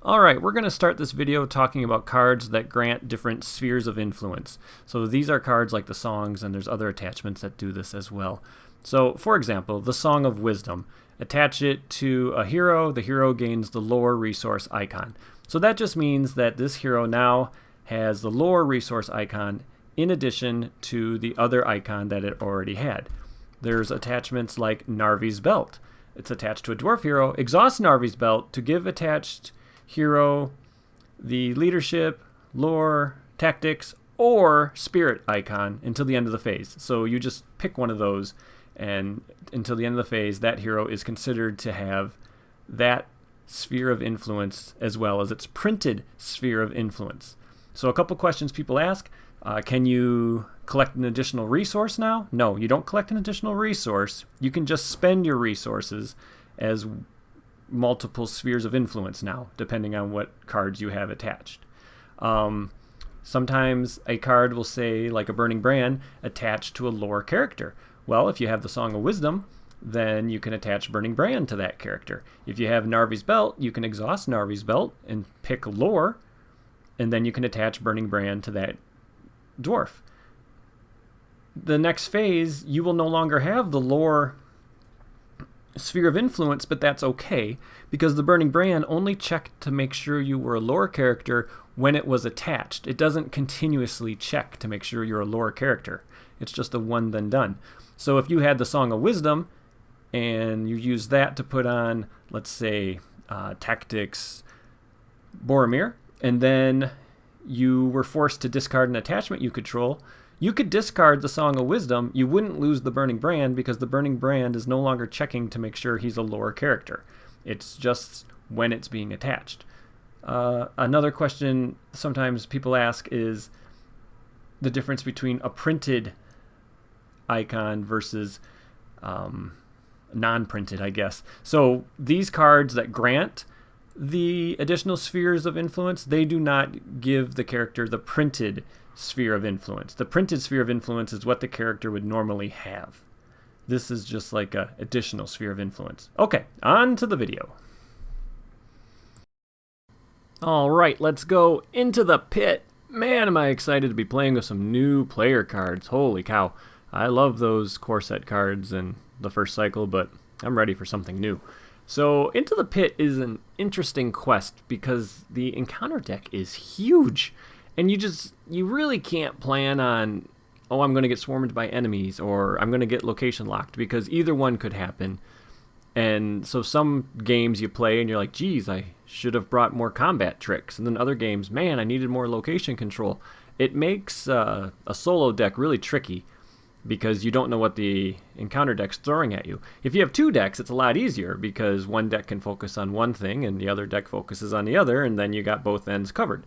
Alright, we're going to start this video talking about cards that grant different spheres of influence. So these are cards like the songs, and there's other attachments that do this as well. So for example, the Song of Wisdom. Attach it to a hero, the hero gains the lore resource icon. So that just means that this hero now has the lore resource icon in addition to the other icon that it already had. There's attachments like Narvi's Belt. It's attached to a dwarf hero. Exhaust Narvi's Belt to give attached hero the leadership, lore, tactics, or spirit icon until the end of the phase. So you just pick one of those, and until the end of the phase, that hero is considered to have that sphere of influence as well as its printed sphere of influence. So a couple questions people ask. Can you collect an additional resource now? No, you don't collect an additional resource. You can just spend your resources as multiple spheres of influence now, depending on what cards you have attached. Sometimes a card will say, like a Burning Brand, attached to a lore character. Well, if you have the Song of Wisdom, then you can attach Burning Brand to that character. If you have Narvi's Belt, you can exhaust Narvi's Belt and pick lore, and then you can attach Burning Brand to that dwarf. The next phase, you will no longer have the lore sphere of influence, but that's okay, because the Burning Brand only checked to make sure you were a lore character when it was attached. It doesn't continuously check to make sure you're a lore character. It's just a one then done. So if you had the Song of Wisdom and you use that to put on, let's say, Tactics Boromir, and then you were forced to discard an attachment you control, you could discard the Song of Wisdom. You wouldn't lose the Burning Brand because the Burning Brand is no longer checking to make sure he's a lore character. It's just when it's being attached. Another question sometimes people ask is the difference between a printed icon versus non-printed, I guess. So these cards that grant the additional spheres of influence, they do not give the character the printed sphere of influence. The printed sphere of influence is what the character would normally have. This is just like an additional sphere of influence. Okay, on to the video. Alright, let's go into the pit. Man, am I excited to be playing with some new player cards. Holy cow. I love those core set cards in the first cycle, but I'm ready for something new. So, Into the Pit is an interesting quest because the encounter deck is huge. And you really can't plan on, oh, I'm going to get swarmed by enemies, or I'm going to get location locked, because either one could happen. And so some games you play and you're like, geez, I should have brought more combat tricks. And then other games, man, I needed more location control. It makes a solo deck really tricky because you don't know what the encounter deck's throwing at you. If you have two decks, it's a lot easier because one deck can focus on one thing and the other deck focuses on the other, and then you got both ends covered.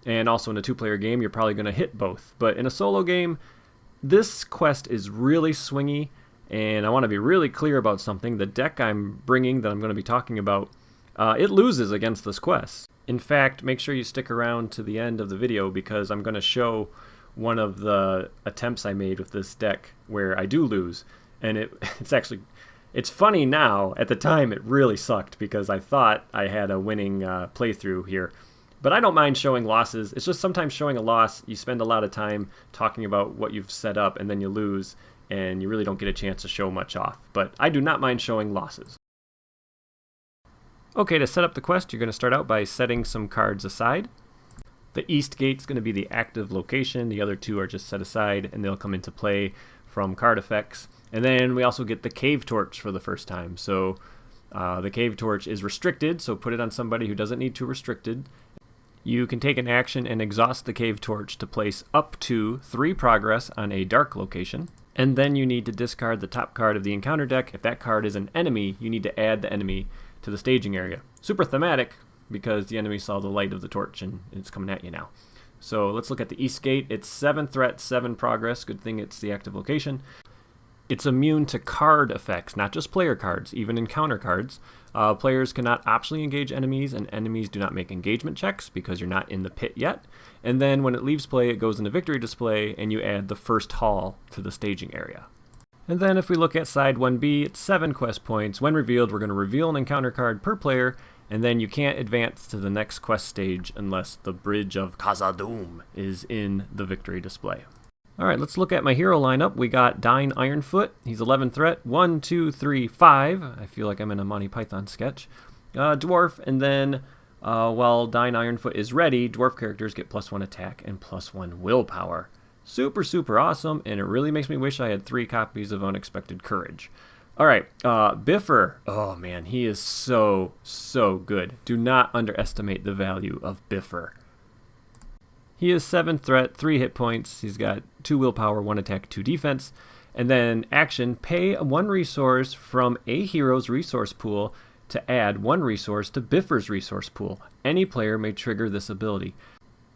And also in a two-player game, you're probably going to hit both. But in a solo game, this quest is really swingy, and I want to be really clear about something. The deck I'm bringing that I'm going to be talking about, it loses against this quest. In fact, make sure you stick around to the end of the video because I'm going to show one of the attempts I made with this deck where I do lose. And it's funny now. At the time, it really sucked because I thought I had a winning playthrough here. But I don't mind showing losses. It's just sometimes showing a loss, you spend a lot of time talking about what you've set up, and then you lose, and you really don't get a chance to show much off. But I do not mind showing losses. Okay, to set up the quest, you're going to start out by setting some cards aside. The East Gate's going to be the active location. The other two are just set aside, and they'll come into play from card effects. And then we also get the Cave Torch for the first time. So the Cave Torch is restricted, so put it on somebody who doesn't need to restricted. You can take an action and exhaust the Cave Torch to place up to 3 progress on a dark location. And then you need to discard the top card of the encounter deck. If that card is an enemy, you need to add the enemy to the staging area. Super thematic because the enemy saw the light of the torch and it's coming at you now. So let's look at the East Gate. It's 7 threat, 7 progress. Good thing it's the active location. It's immune to card effects, not just player cards, even encounter cards. Players cannot optionally engage enemies, and enemies do not make engagement checks because you're not in the pit yet. And then when it leaves play, it goes into victory display, and you add the first hall to the staging area. And then if we look at side 1B, it's 7 quest points. When revealed, we're going to reveal an encounter card per player And then you can't advance to the next quest stage unless the Bridge of Khazad-dûm is in the victory display. Alright, let's look at my hero lineup. We got Dine Ironfoot. He's 11 threat. 1, 2, 3, 5. I feel like I'm in a Monty Python sketch. Dwarf, and then while Dine Ironfoot is ready, dwarf characters get +1 attack and +1 willpower. Super, super awesome, and it really makes me wish I had 3 copies of Unexpected Courage. Alright, Biffer. Oh man, he is so, so good. Do not underestimate the value of Biffer. He is 7 threat, 3 hit points. He's got 2 willpower, 1 attack, 2 defense. And then action, pay 1 resource from a hero's resource pool to add 1 resource to Biffer's resource pool. Any player may trigger this ability.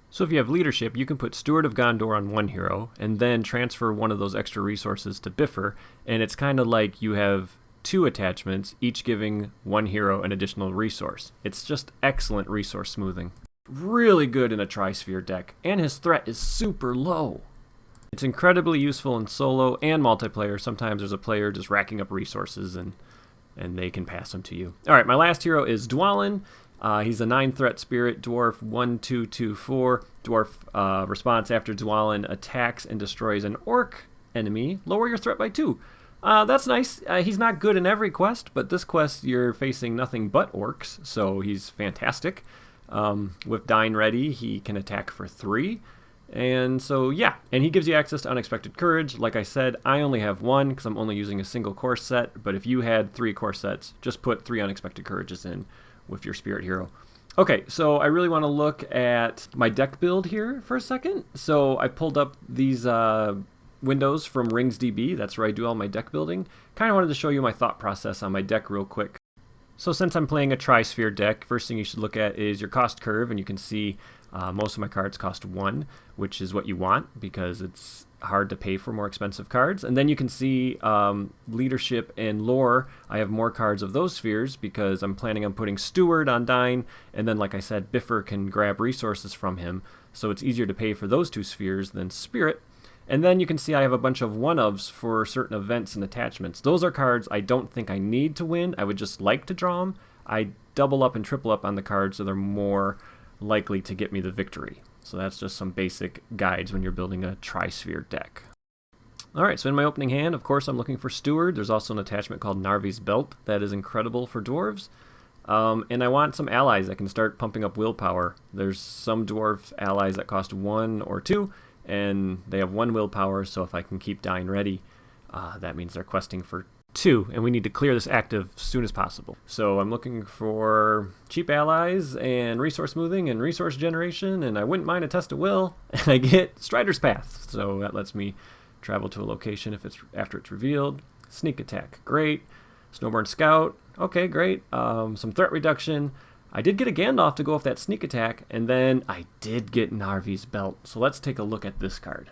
So if you have leadership, you can put Steward of Gondor on 1 hero and then transfer 1 of those extra resources to Biffer. And it's kind of like you have 2 attachments, each giving 1 hero an additional resource. It's just excellent resource smoothing. Really good in a Tri-Sphere deck, and his threat is super low. It's incredibly useful in solo and multiplayer. Sometimes there's a player just racking up resources and they can pass them to you. Alright, my last hero is Dwalin. He's a 9 threat spirit dwarf, 1, 2, 2, 4. Dwarf response after Dwalin attacks and destroys an orc enemy. Lower your threat by 2. That's nice. He's not good in every quest, but this quest you're facing nothing but orcs, so he's fantastic. With Dine ready, he can attack for 3. And so, yeah. And he gives you access to Unexpected Courage. Like I said, I only have 1 because I'm only using a single core set. But if you had 3 core sets, just put 3 Unexpected Courages in with your spirit hero. Okay, so I really want to look at my deck build here for a second. So I pulled up these windows from RingsDB. That's where I do all my deck building. Kind of wanted to show you my thought process on my deck real quick. So since I'm playing a Tri-Sphere deck, first thing you should look at is your cost curve, and you can see most of my cards cost 1, which is what you want because it's hard to pay for more expensive cards. And then you can see leadership and lore. I have more cards of those spheres because I'm planning on putting Steward on Dine, and then like I said, Biffer can grab resources from him, so it's easier to pay for those 2 spheres than Spirit. And then you can see I have a bunch of one-ofs for certain events and attachments. Those are cards I don't think I need to win. I would just like to draw them. I double up and triple up on the cards so they're more likely to get me the victory. So that's just some basic guides when you're building a Tri-Sphere deck. Alright, so in my opening hand, of course, I'm looking for Steward. There's also an attachment called Narvi's Belt that is incredible for dwarves. And I want some allies that can start pumping up willpower. There's some dwarf allies that cost 1 or 2, and they have 1 willpower, so if I can keep Dine ready, that means they're questing for 2, and we need to clear this active as soon as possible. So I'm looking for cheap allies and resource smoothing and resource generation, and I wouldn't mind a test of will, and I get Strider's Path, so that lets me travel to a location if it's after it's revealed. Sneak attack, great. Snowborn Scout, okay, great. Some threat reduction. I did get a Gandalf to go off that sneak attack, and then I did get Narvi's Belt. So let's take a look at this card.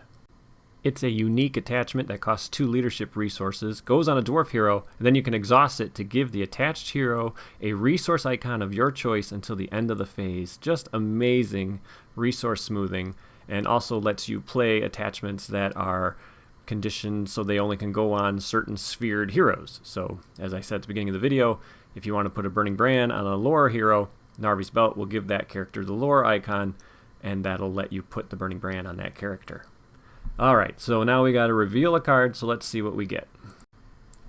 It's a unique attachment that costs 2 leadership resources, goes on a dwarf hero, and then you can exhaust it to give the attached hero a resource icon of your choice until the end of the phase. Just amazing resource smoothing, and also lets you play attachments that are conditioned so they only can go on certain sphered heroes. So as I said at the beginning of the video, if you want to put a Burning Brand on a lore hero, Narvi's Belt will give that character the lore icon, and that'll let you put the Burning Brand on that character. Alright, so now we gotta reveal a card, so let's see what we get.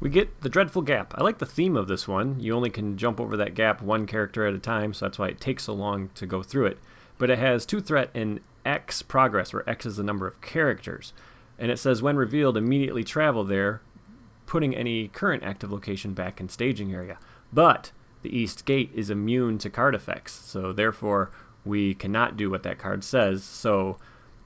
We get the Dreadful Gap. I like the theme of this one. You only can jump over that gap 1 character at a time, so that's why it takes so long to go through it. But it has 2 threat and X progress, where X is the number of characters. And it says when revealed, immediately travel there, putting any current active location back in staging area. But the East Gate is immune to card effects, so therefore we cannot do what that card says, so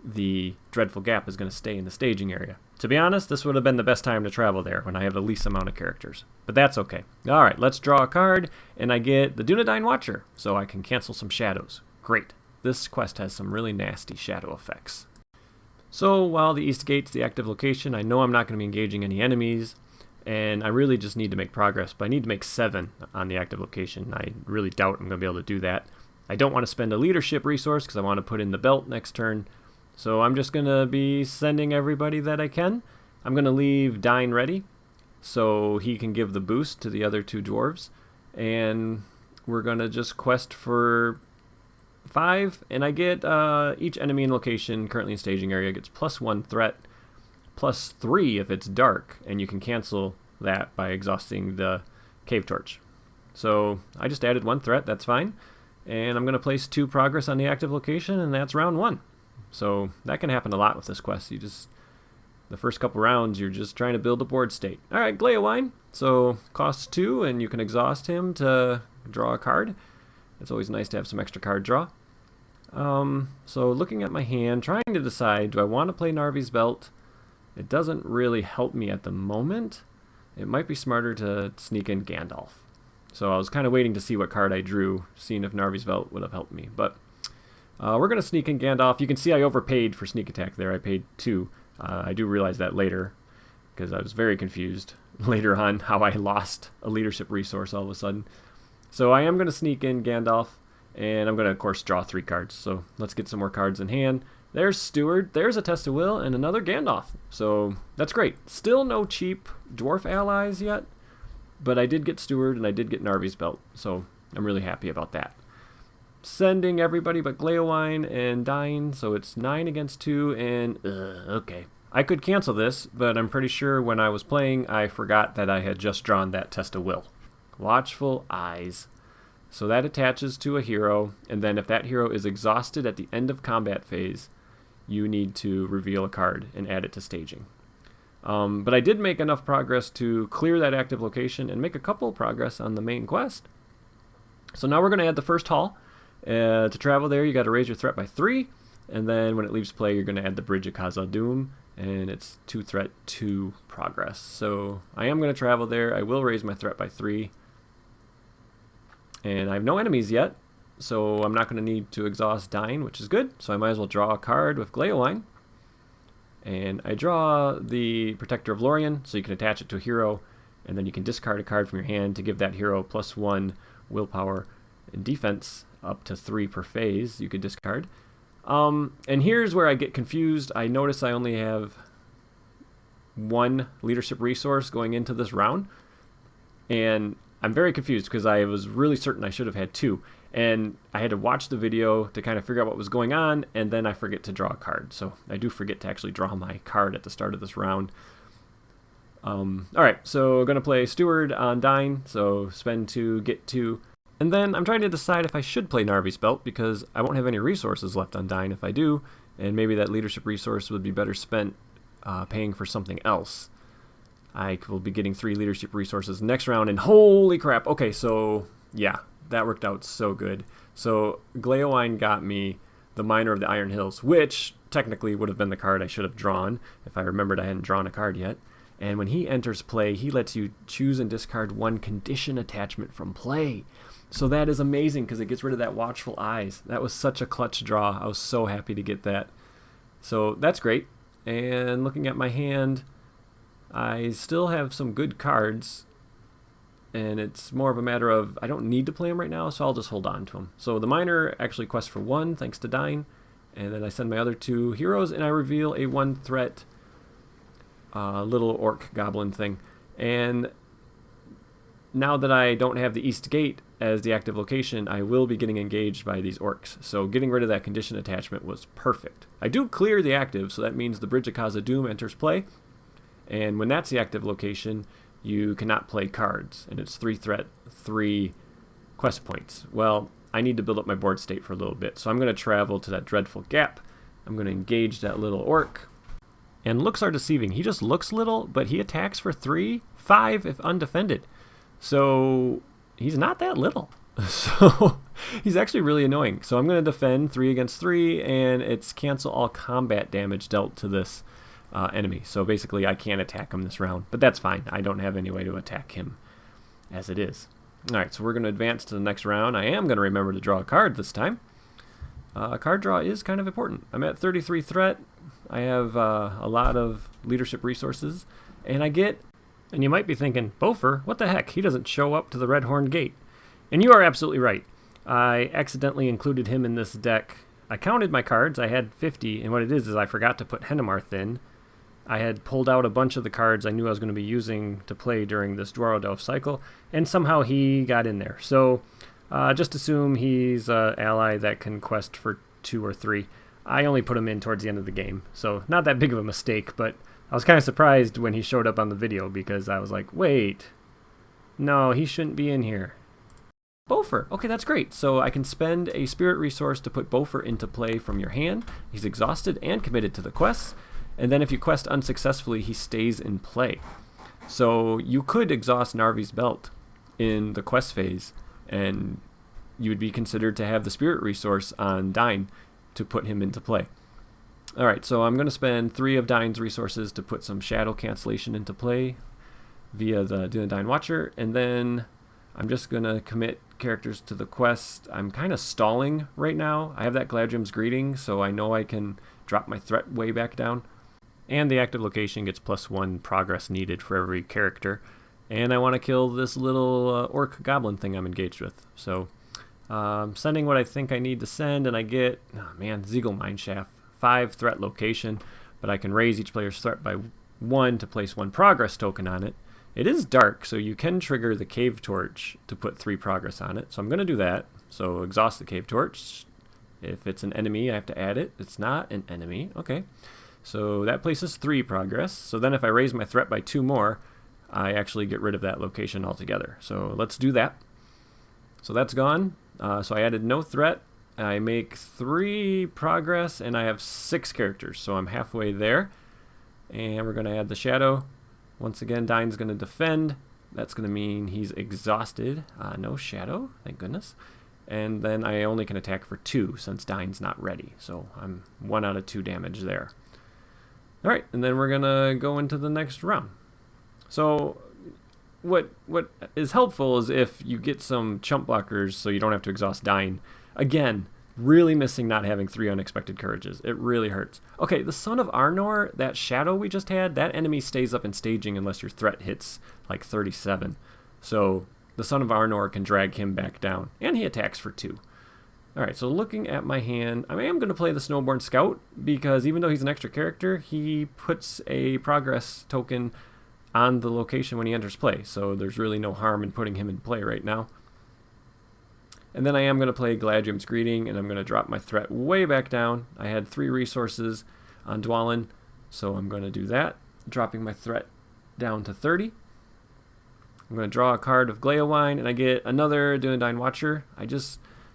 the Dreadful Gap is going to stay in the staging area. To be honest, this would have been the best time to travel there, when I have the least amount of characters. But that's okay. Alright, let's draw a card, and I get the Dunedain Watcher, so I can cancel some shadows. Great. This quest has some really nasty shadow effects. So while the East Gate's the active location, I know I'm not going to be engaging any enemies, and I really just need to make progress, but I need to make 7 on the active location. I really doubt I'm going to be able to do that. I don't want to spend a leadership resource because I want to put in the belt next turn, so I'm just going to be sending everybody that I can. I'm going to leave Dine ready, so he can give the boost to the other 2 dwarves, and we're going to just quest for 5, and I get each enemy in location currently in staging area gets +1 threat, +3 if it's dark, and you can cancel that by exhausting the cave torch. So I just added 1 threat, that's fine. And I'm going to place 2 progress on the active location, and that's round 1. So that can happen a lot with this quest. The first couple rounds, you're just trying to build a board state. All right, Gleowine. So costs 2, and you can exhaust him to draw a card. It's always nice to have some extra card draw. So looking at my hand, trying to decide, do I want to play Narvi's Belt? It doesn't really help me at the moment. It might be smarter to sneak in Gandalf. So I was kind of waiting to see what card I drew, seeing if Narvi's Belt would have helped me. But we're going to sneak in Gandalf. You can see I overpaid for sneak attack there. I paid 2. I do realize that later, because I was very confused later on how I lost a leadership resource all of a sudden. So I am going to sneak in Gandalf, and I'm going to, of course, draw 3 cards. So let's get some more cards in hand. There's Steward, there's a Test of Will, and another Gandalf. So that's great. Still no cheap dwarf allies yet, but I did get Steward, and I did get Narvi's Belt. So I'm really happy about that. Sending everybody but Gleowine and dying, so it's 9 against 2, and okay. I could cancel this, but I'm pretty sure when I was playing, I forgot that I had just drawn that Test of Will. Watchful Eyes. So that attaches to a hero, and then if that hero is exhausted at the end of combat phase, you need to reveal a card and add it to staging. But I did make enough progress to clear that active location and make a couple progress on the main quest. So now we're going to add the first hall. To travel there, you got to raise your threat by 3, and then when it leaves play, you're going to add the Bridge of Khazad-dûm, and it's 2 threat, 2 progress. So I am going to travel there. I will raise my threat by 3, and I have no enemies yet, so I'm not going to need to exhaust dying, which is good. So I might as well draw a card with Gleowine, and I draw the Protector of Lorien, so you can attach it to a hero, and then you can discard a card from your hand to give that hero +1 willpower and defense, up to 3 per phase you could discard. And here's where I get confused. I notice I only have 1 leadership resource going into this round, and I'm very confused because I was really certain I should have had 2, and I had to watch the video to kind of figure out what was going on, and then I forget to draw a card. So I do forget to actually draw my card at the start of this round. Alright, so I'm going to play Steward on dying, so spend 2, get 2. And then I'm trying to decide if I should play Narvi's Belt, because I won't have any resources left on dying if I do, and maybe that leadership resource would be better spent paying for something else. I will be getting 3 leadership resources next round, and holy crap. Okay, so yeah, that worked out so good. So Gleowine got me the Miner of the Iron Hills, which technically would have been the card I should have drawn if I remembered I hadn't drawn a card yet. And when he enters play, he lets you choose and discard 1 condition attachment from play. So that is amazing because it gets rid of that Watchful Eyes. That was such a clutch draw. I was so happy to get that. So that's great. And looking at my hand, I still have some good cards, and it's more of a matter of I don't need to play them right now, so I'll just hold on to them. So the Miner actually quests for 1 thanks to dying, and then I send my other 2 heroes, and I reveal a 1 threat little orc goblin thing. And now that I don't have the East Gate as the active location, I will be getting engaged by these orcs. So getting rid of that condition attachment was perfect. I do clear the active, so that means the Bridge of Khazad-dûm enters play. And when that's the active location, you cannot play cards. And it's 3 threat, 3 quest points. Well, I need to build up my board state for a little bit. So I'm going to travel to that Dreadful Gap. I'm going to engage that little orc. And looks are deceiving. He just looks little, but he attacks for 3, 5 if undefended. So he's not that little. So he's actually really annoying. So I'm going to defend 3 against 3, and it's cancel all combat damage dealt to this enemy. So basically I can't attack him this round, but that's fine. I don't have any way to attack him as it is. Alright, so we're going to advance to the next round. I am going to remember to draw a card this time. Card draw is kind of important. I'm at 33 threat. I have a lot of leadership resources, and I get, and you might be thinking, Bofur, what the heck? He doesn't show up to the Redhorn Gate. And you are absolutely right. I accidentally included him in this deck. I counted my cards. I had 50, and what it is I forgot to put Henemarth in. I had pulled out a bunch of the cards I knew I was going to be using to play during this Dwaradelf cycle, and somehow he got in there. So Just assume he's an ally that can quest for 2 or 3. I only put him in towards the end of the game, so not that big of a mistake, but I was kind of surprised when he showed up on the video because I was like, wait, no, he shouldn't be in here. Bofur. Okay, that's great. So I can spend a spirit resource to put Bofur into play from your hand. He's exhausted and committed to the quest. And then if you quest unsuccessfully, he stays in play. So you could exhaust Narvi's Belt in the quest phase, and you would be considered to have the spirit resource on Dine to put him into play. Alright, so I'm going to spend 3 of Dine's resources to put some shadow cancellation into play via the Dine Watcher, and then I'm just going to commit characters to the quest. I'm kind of stalling right now. I have that Gladrium's Greeting, so I know I can drop my threat way back down. And the active location gets +1 progress needed for every character. And I want to kill this little orc goblin thing I'm engaged with. So sending what I think I need to send, and I get, Zeagle Mineshaft, 5 threat location, but I can raise each player's threat by 1 to place 1 progress token on it. It is dark, so you can trigger the Cave Torch to put 3 progress on it. So I'm going to do that. So exhaust the Cave Torch. If it's an enemy, I have to add it. It's not an enemy. Okay. So that places 3 progress. So then if I raise my threat by 2 more, I actually get rid of that location altogether. So let's do that. So that's gone. So I added no threat. I make 3 progress, and I have 6 characters. So I'm halfway there. And we're going to add the shadow. Once again, Dine's going to defend. That's going to mean he's exhausted. No shadow, thank goodness. And then I only can attack for 2 since Dine's not ready. So I'm 1 out of 2 damage there. Alright, and then we're going to go into the next round. So what is helpful is if you get some chump blockers so you don't have to exhaust Dine. Again, really missing not having 3 unexpected courages. It really hurts. Okay, the Son of Arnor, that shadow we just had, that enemy stays up in staging unless your threat hits like 37. So the Son of Arnor can drag him back down, and he attacks for 2. Alright, so looking at my hand, I am going to play the Snowborn Scout because even though he's an extra character, he puts a progress token on the location when he enters play. So there's really no harm in putting him in play right now. And then I am going to play Gladrium's Greeting, and I'm going to drop my threat way back down. I had 3 resources on Dwalin, so I'm going to do that, dropping my threat down to 30. I'm going to draw a card of Gleowine, and I get another Dine Watcher.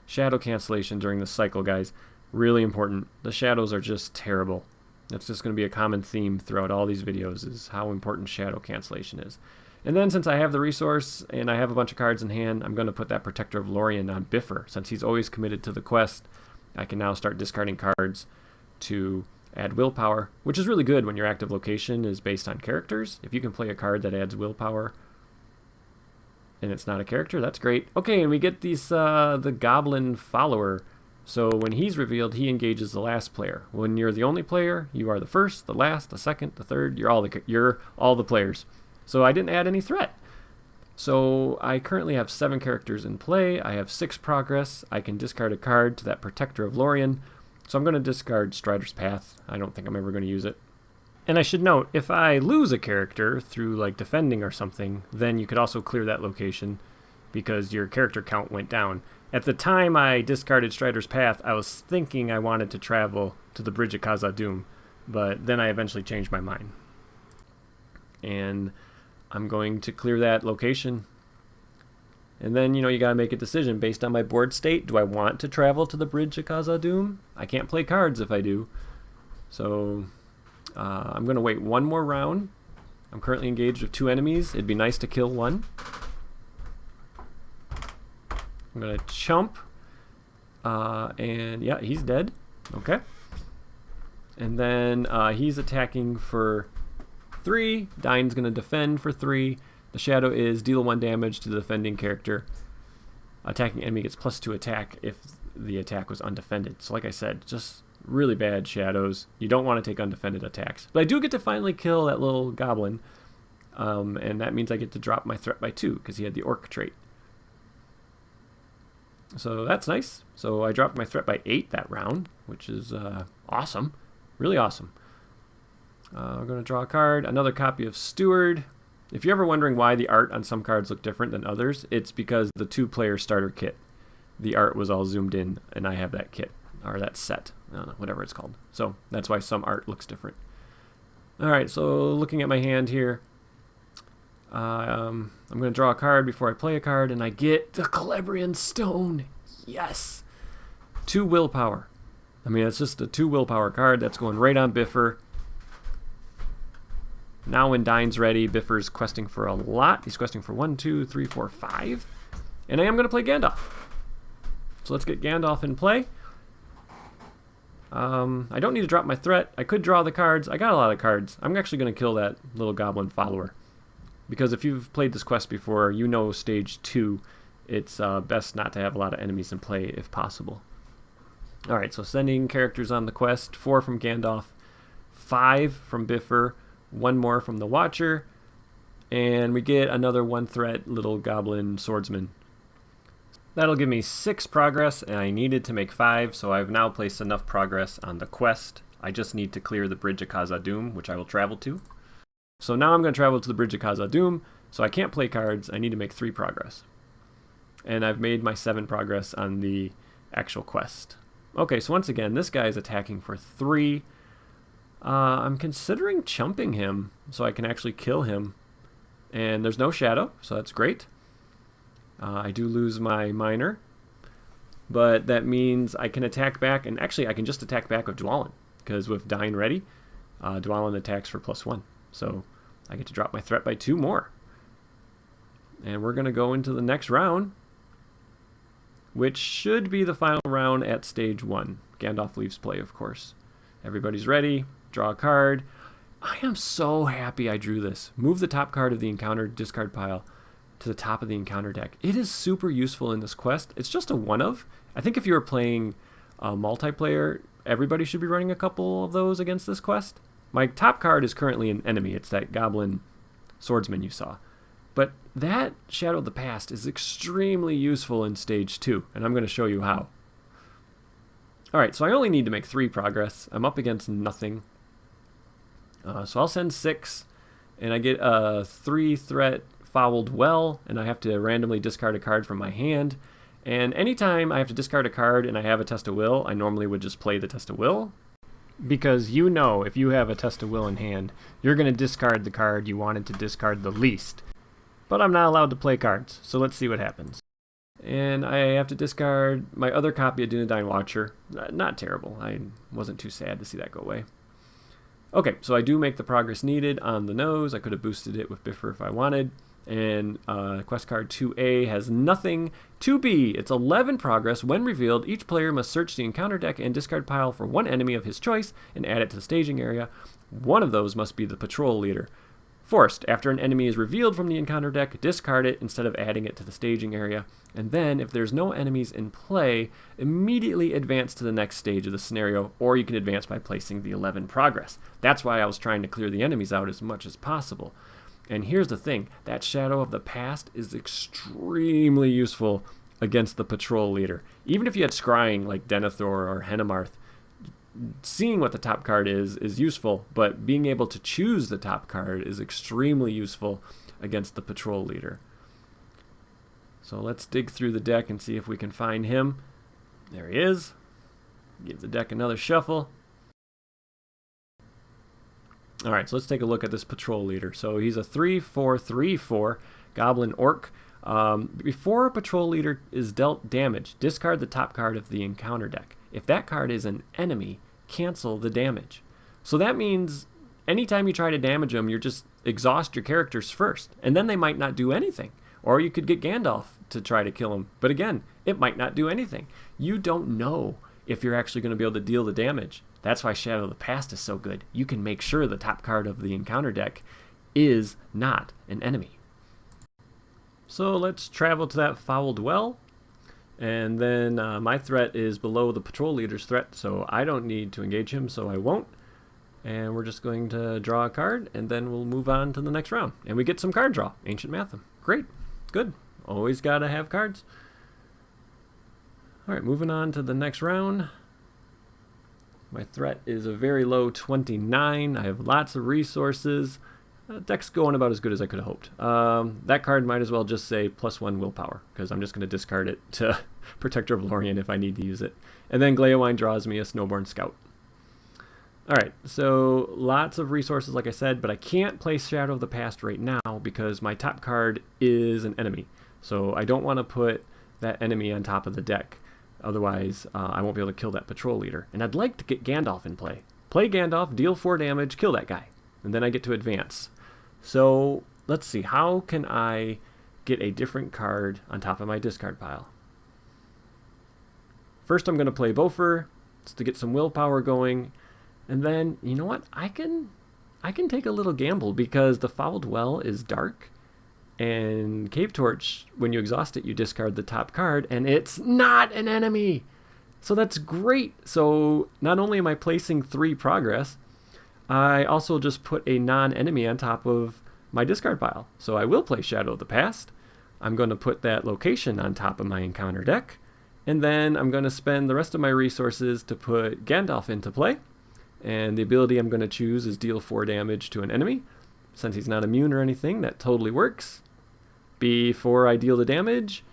Shadow cancellation during the cycle, guys. Really important. The shadows are just terrible. That's just going to be a common theme throughout all these videos, is how important shadow cancellation is. And then since I have the resource and I have a bunch of cards in hand, I'm going to put that Protector of Lorien on Bifur. Since he's always committed to the quest, I can now start discarding cards to add willpower, which is really good when your active location is based on characters. If you can play a card that adds willpower and it's not a character, that's great. Okay, and we get these the Goblin Follower. So when he's revealed, he engages the last player. When you're the only player, you are the first, the last, the second, the third. You're all the players. So I didn't add any threat. So I currently have 7 characters in play. I have 6 progress. I can discard a card to that Protector of Lorien. So I'm going to discard Strider's Path. I don't think I'm ever going to use it. And I should note, if I lose a character through like defending or something, then you could also clear that location because your character count went down. At the time I discarded Strider's Path, I was thinking I wanted to travel to the Bridge of Khazad-dûm, but then I eventually changed my mind. And I'm going to clear that location. And then, you got to make a decision based on my board state. Do I want to travel to the Bridge of Khazad-dûm? I can't play cards if I do. So I'm going to wait 1 more round. I'm currently engaged with 2 enemies. It'd be nice to kill 1. I'm going to chump. And yeah, he's dead. Okay. And then he's attacking for 3. Dine's going to defend for 3. The shadow is deal 1 damage to the defending character. Attacking enemy gets +2 attack if the attack was undefended. So like I said, just really bad shadows. You don't want to take undefended attacks. But I do get to finally kill that little goblin. And that means I get to drop my threat by 2 because he had the orc trait. So that's nice. So I dropped my threat by 8 that round, which is awesome. Really awesome. We're going to draw a card. Another copy of Steward. If you're ever wondering why the art on some cards look different than others, it's because the 2-player starter kit. the art was all zoomed in, and I have that kit, or that set, I don't know, whatever it's called. So that's why some art looks different. Alright, so looking at my hand here, I'm going to draw a card before I play a card, and I get the Celebrian Stone. Yes! 2 willpower. I mean, it's just a 2 willpower card that's going right on Biffer. Now when Dine's ready, Biffer's questing for a lot. He's questing for 1, 2, 3, 4, 5. And I am going to play Gandalf. So let's get Gandalf in play. I don't need to drop my threat. I could draw the cards. I got a lot of cards. I'm actually going to kill that little goblin follower. Because if you've played this quest before, you know stage 2, it's best not to have a lot of enemies in play if possible. Alright, so sending characters on the quest. 4 from Gandalf, 5 from Biffer, 1 more from the Watcher, and we get another 1 threat little goblin swordsman. That'll give me 6 progress, and I needed to make 5, so I've now placed enough progress on the quest. I just need to clear the Bridge of Khazad-dûm, which I will travel to. So now I'm going to travel to the Bridge of Khazad-dûm, so I can't play cards. I need to make 3 progress. And I've made my 7 progress on the actual quest. Okay, so once again, this guy is attacking for 3. I'm considering chumping him so I can actually kill him. And there's no shadow, so that's great. I do lose my miner, but that means I can attack back, and actually I can just attack back with Dwalin, because with Dine ready, Dwalin attacks for +1. So I get to drop my threat by 2 more. And we're going to go into the next round, which should be the final round at stage 1. Gandalf leaves play, of course. Everybody's ready. Draw a card. I am so happy I drew this. Move the top card of the encounter discard pile to the top of the encounter deck. It is super useful in this quest. It's just a one of. I think if you were playing multiplayer, everybody should be running a couple of those against this quest. My top card is currently an enemy. It's that goblin swordsman you saw. But that Shadow of the Past is extremely useful in stage 2, and I'm going to show you how. Alright, so I only need to make 3 progress. I'm up against nothing. So I'll send 6, and I get a 3 threat Fouled Well, and I have to randomly discard a card from my hand. And anytime I have to discard a card and I have a Test of Will, I normally would just play the Test of Will. Because you know if you have a Test of Will in hand, you're going to discard the card you wanted to discard the least. But I'm not allowed to play cards, so let's see what happens. And I have to discard my other copy of Dunedain Watcher. Not terrible. I wasn't too sad to see that go away. Okay, so I do make the progress needed on the nose. I could have boosted it with Biffer if I wanted. And quest card 2A has nothing. 2B, it's 11 progress. When revealed, each player must search the encounter deck and discard pile for 1 enemy of his choice and add it to the staging area. One of those must be the patrol leader. Forced, after an enemy is revealed from the encounter deck, discard it instead of adding it to the staging area. And then, if there's no enemies in play, immediately advance to the next stage of the scenario, or you can advance by placing the 11 progress. That's why I was trying to clear the enemies out as much as possible. And here's the thing, that Shadow of the Past is extremely useful against the patrol leader. Even if you had scrying like Denethor or Henemarth, seeing what the top card is useful, but being able to choose the top card is extremely useful against the patrol leader. So let's dig through the deck and see if we can find him. There he is. Give the deck another shuffle. Alright, so let's take a look at this patrol leader. So he's a 3/4/3/4 Goblin Orc. Before a patrol leader is dealt damage, discard the top card of the encounter deck. If that card is an enemy, cancel the damage. So that means anytime you try to damage them, you just exhaust your characters first, and then they might not do anything. Or you could get Gandalf to try to kill him, but again, it might not do anything. You don't know if you're actually going to be able to deal the damage. That's why Shadow of the Past is so good. You can make sure the top card of the encounter deck is not an enemy. So let's travel to that Fouled Well. And then my threat is below the patrol leader's threat, so I don't need to engage him, so I won't. And we're just going to draw a card, and then we'll move on to the next round. And we get some card draw. Ancient Matham. Great. Good. Always got to have cards. Alright, moving on to the next round. My threat is a very low 29. I have lots of resources. Deck's going about as good as I could have hoped. That card might as well just say +1 willpower, because I'm just going to discard it to Protector of Lorien if I need to use it. And then Gleowine draws me a Snowborn Scout. Alright, so lots of resources like I said, but I can't play Shadow of the Past right now because my top card is an enemy. So I don't want to put that enemy on top of the deck. Otherwise, I won't be able to kill that patrol leader. And I'd like to get Gandalf in play. Play Gandalf, deal 4 damage, kill that guy. And then I get to advance. So let's see, how can I get a different card on top of my discard pile? First I'm going to play Bofur to get some willpower going. And then, you know what, I can take a little gamble because the Fouled Well is dark. And Cave Torch, when you exhaust it, you discard the top card, and it's not an enemy! So that's great! So not only am I placing 3 progress, I also just put a non-enemy on top of my discard pile. So I will play Shadow of the Past. I'm going to put that location on top of my encounter deck. And then I'm going to spend the rest of my resources to put Gandalf into play. And the ability I'm going to choose is deal 4 damage to an enemy. Since he's not immune or anything, that totally works. Before I deal the damage,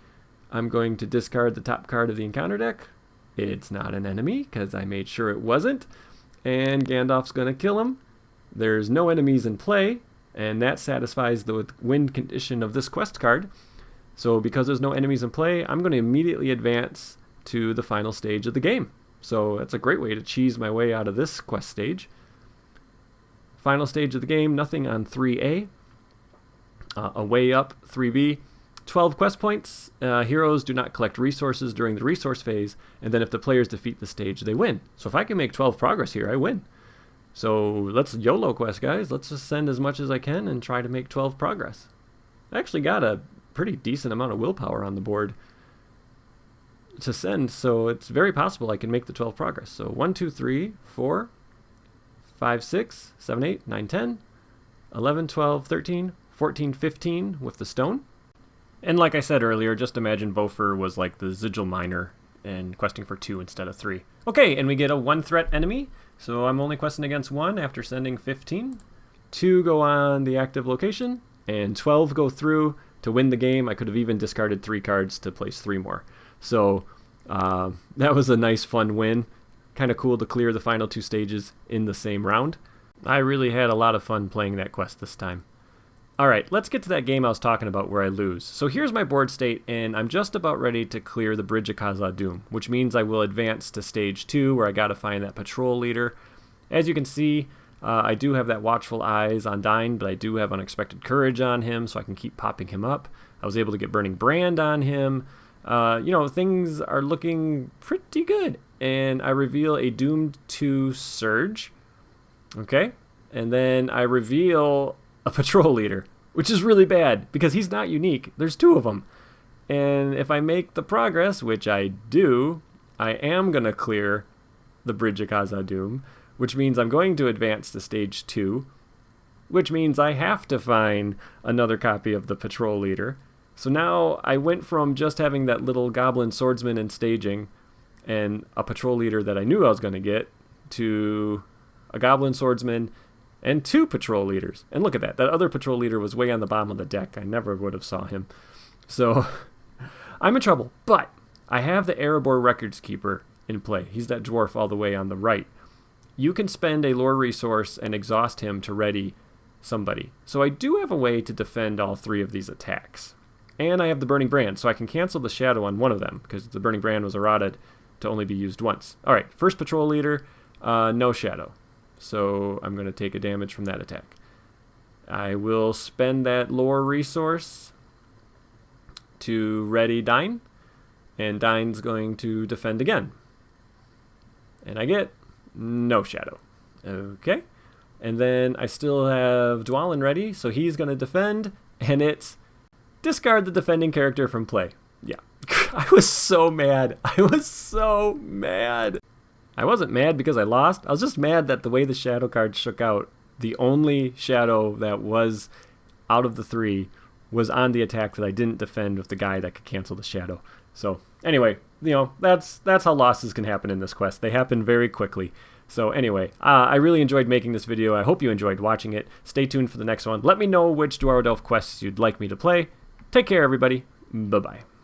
I'm going to discard the top card of the encounter deck. It's not an enemy, because I made sure it wasn't. And Gandalf's going to kill him. There's no enemies in play, and that satisfies the win condition of this quest card. So because there's no enemies in play, I'm going to immediately advance to the final stage of the game. So that's a great way to cheese my way out of this quest stage. Final stage of the game, nothing on 3A. A way up, 3B. 12 quest points. Heroes do not collect resources during the resource phase, and then if the players defeat the stage, they win. So if I can make 12 progress here, I win. So let's YOLO quest, guys. Let's just send as much as I can and try to make 12 progress. I actually got a pretty decent amount of willpower on the board to send, so it's very possible I can make the 12 progress. So 1, 2, 3, 4, 5, 6, 7, 8, 9, 10, 11, 12, 13, 14, 15 with the stone. And like I said earlier, just imagine Bofur was like the Sigil Miner and questing for 2 instead of 3. Okay, and we get a 1 threat enemy, so I'm only questing against 1 after sending 15. 2 go on the active location, and 12 go through to win the game. I could have even discarded 3 cards to place 3 more. So that was a nice fun win. Kind of cool to clear the final 2 stages in the same round. I really had a lot of fun playing that quest this time. Alright, let's get to that game I was talking about where I lose. So here's my board state, and I'm just about ready to clear the Bridge of Khazad-dûm, which means I will advance to stage 2, where I gotta find that patrol leader. As you can see, I do have that Watchful Eyes on Dine, but I do have Unexpected Courage on him, so I can keep popping him up. I was able to get Burning Brand on him. Things are looking pretty good. And I reveal a Doomed 2 Surge. Okay? And then I reveal a patrol leader, which is really bad because he's not unique. There's 2 of them. And if I make the progress, which I do, I am going to clear the Bridge of Khazad-dûm, which means I'm going to advance to stage 2, which means I have to find another copy of the patrol leader. So now I went from just having that little goblin swordsman in staging and a patrol leader that I knew I was going to get to a goblin swordsman and 2 patrol leaders. And look at that. That other patrol leader was way on the bottom of the deck. I never would have saw him. So I'm in trouble. But I have the Erebor Records Keeper in play. He's that dwarf all the way on the right. You can spend a lore resource and exhaust him to ready somebody. So I do have a way to defend all 3 of these attacks. And I have the Burning Brand, so I can cancel the Shadow on one of them, because the Burning Brand was errated to only be used once. Alright, first patrol leader, no Shadow. So I'm going to take a damage from that attack. I will spend that lore resource to ready Dine, and Dine's going to defend again. And I get no Shadow. Okay. And then I still have Dwalin ready, so he's going to defend, and it's discard the defending character from play. Yeah. I was so mad. I wasn't mad because I lost. I was just mad that the way the shadow card shook out, the only shadow that was out of the 3 was on the attack that I didn't defend with the guy that could cancel the shadow. So anyway, that's how losses can happen in this quest. They happen very quickly. So anyway, I really enjoyed making this video. I hope you enjoyed watching it. Stay tuned for the next one. Let me know which Dwarven Elf quests you'd like me to play. Take care, everybody. Bye-bye.